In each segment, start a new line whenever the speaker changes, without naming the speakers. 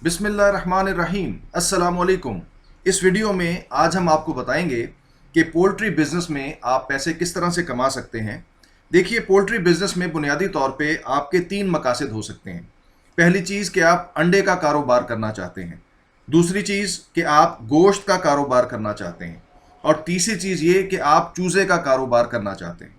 बिस्मिल्लाहिर्रहमानिर्रहीम। अस्सलामुअलैकुम। इस वीडियो में आज हम आपको बताएंगे कि पोल्ट्री बिजनेस में आप पैसे किस तरह से कमा सकते हैं। देखिए, पोल्ट्री बिजनेस में बुनियादी तौर पे आपके तीन मकासद हो सकते हैं। पहली चीज़ कि आप अंडे का कारोबार करना चाहते हैं। दूसरी चीज़ कि आप गोश्त का कारोबार करना चाहते हैं। और तीसरी चीज़ ये कि आप चूज़े का कारोबार करना चाहते हैं।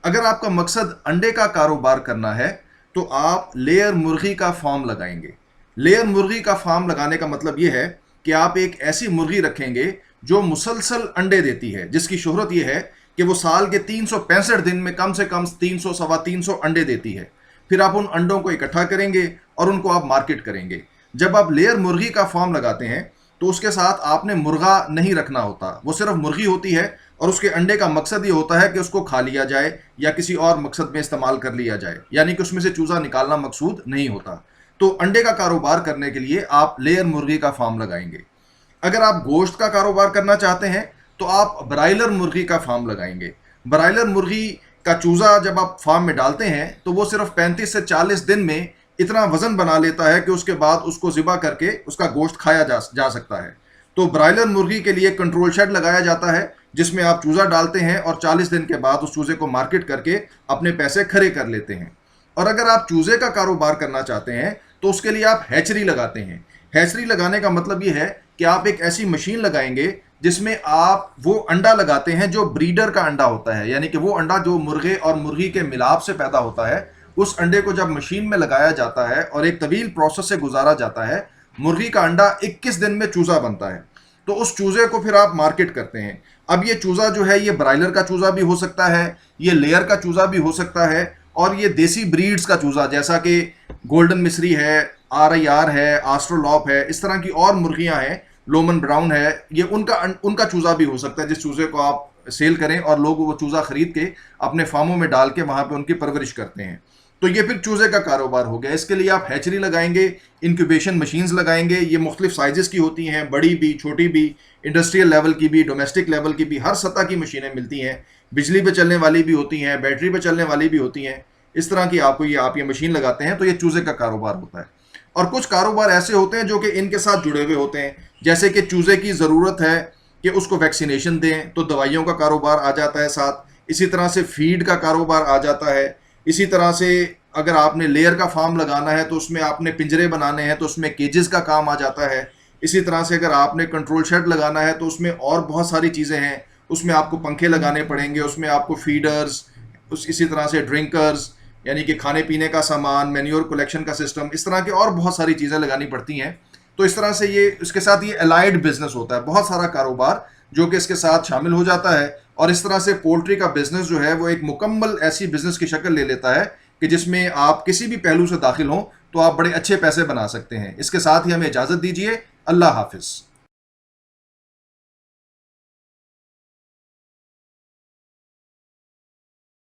अगर आपका मकसद अंडे का कारोबार करना है तो आप लेयर मुर्गी का फार्म लगाएंगे। लेयर मुर्गी का फार्म लगाने का मतलब यह है कि आप एक ऐसी मुर्गी रखेंगे जो मुसलसल अंडे देती है, जिसकी शोहरत यह है कि वो साल के 365 दिन में कम से कम 300 सवा 300 अंडे देती है। फिर आप उन अंडों को इकट्ठा करेंगे और उनको आप मार्केट करेंगे। जब आप लेयर मुर्गी का फार्म लगाते हैं तो उसके साथ आपने मुर्गा नहीं रखना होता, वो सिर्फ मुर्गी होती है और उसके अंडे का मकसद ये होता है कि उसको खा लिया जाए या किसी और मकसद में इस्तेमाल कर लिया जाए, यानी कि उसमें से चूज़ा निकालना मकसूद नहीं होता। तो अंडे का कारोबार करने के लिए आप लेयर मुर्गी का फार्म लगाएंगे। अगर आप गोश्त का कारोबार करना चाहते हैं तो आप ब्रायलर मुर्गी का फार्म लगाएंगे। ब्रायलर मुर्गी का चूज़ा जब आप फार्म में डालते हैं तो वो सिर्फ 35 से 40 दिन में इतना वजन बना लेता है कि उसके बाद उसको ज़िबा करके उसका गोश्त खाया जा सकता है। तो ब्रायलर मुर्गी के लिए कंट्रोल शेड लगाया जाता है जिसमें आप चूज़ा डालते हैं और 40 दिन के बाद उस चूज़े को मार्केट करके अपने पैसे खड़े कर लेते हैं। और अगर आप चूज़े का कारोबार करना चाहते हैं तो उसके लिए आप हैचरी लगाते हैं। हैचरी लगाने का मतलब ये है कि आप एक ऐसी मशीन लगाएंगे जिसमें आप वो अंडा लगाते हैं जो ब्रीडर का अंडा होता है, यानी कि वो अंडा जो मुर्गे और मुर्गी के मिलाप से पैदा होता है। उस अंडे को जब मशीन में लगाया जाता है और एक तवील प्रोसेस से गुजारा जाता है, मुर्गी का अंडा 21 दिन में चूज़ा बनता है। तो उस चूज़े को फिर आप मार्केट करते हैं। अब ये चूज़ा जो है ये ब्रायलर का चूज़ा भी हो सकता है, ये लेयर का चूज़ा भी हो सकता है, और ये देसी ब्रीड्स का चूज़ा जैसा कि गोल्डन मिस्री है, RIR है, आस्ट्रोलॉप है, इस तरह की और मुर्गियां हैं, लोमन ब्राउन है, ये उनका चूज़ा भी हो सकता है जिस चूज़े को आप सेल करें और लोग वो चूज़ा खरीद के अपने फार्मों में डाल के वहाँ पे उनकी परवरिश करते हैं। तो ये फिर चूज़े का कारोबार हो गया। इसके लिए आप हैचरी लगाएंगे, इंक्यूबेशन मशीन्स लगाएंगे। ये मुख्तलिफ साइज़ की होती हैं, बड़ी भी, छोटी भी, इंडस्ट्रियल लेवल की भी, डोमेस्टिक लेवल की भी, हर सतह की मशीनें मिलती हैं। बिजली पे चलने वाली भी होती हैं, बैटरी पे चलने वाली भी होती हैं। इस तरह की आप ये मशीन लगाते हैं तो ये चूज़े का कारोबार होता है। और कुछ कारोबार ऐसे होते हैं जो कि इनके साथ जुड़े हुए होते हैं, जैसे कि चूज़े की ज़रूरत है कि उसको वैक्सीनेशन दें तो दवाइयों का कारोबार आ जाता है साथ। इसी तरह से फीड का कारोबार आ जाता है। इसी तरह से अगर आपने लेयर का फार्म लगाना है तो उसमें आपने पिंजरे बनाने हैं तो उसमें केजेस का काम आ जाता है। इसी तरह से अगर आपने कंट्रोल शेड लगाना है तो उसमें और बहुत सारी चीज़ें हैं, उसमें आपको पंखे लगाने पड़ेंगे, उसमें आपको फीडर्स, इसी तरह से ड्रिंकर्स यानी कि खाने पीने का सामान, मैन्योर कलेक्शन का सिस्टम, इस तरह की और बहुत सारी चीज़ें लगानी पड़ती हैं। तो इस तरह से ये इसके साथ ये अलाइड बिजनेस होता है, बहुत सारा कारोबार जो कि इसके साथ शामिल हो जाता है। और इस तरह से पोल्ट्री का बिजनेस जो है वो एक मुकम्मल ऐसी बिजनेस की शक्ल ले लेता है कि जिसमें आप किसी भी पहलू से दाखिल हों तो आप बड़े अच्छे पैसे बना सकते हैं। इसके साथ ही हमें इजाज़त दीजिए। अल्लाह हाफिज़।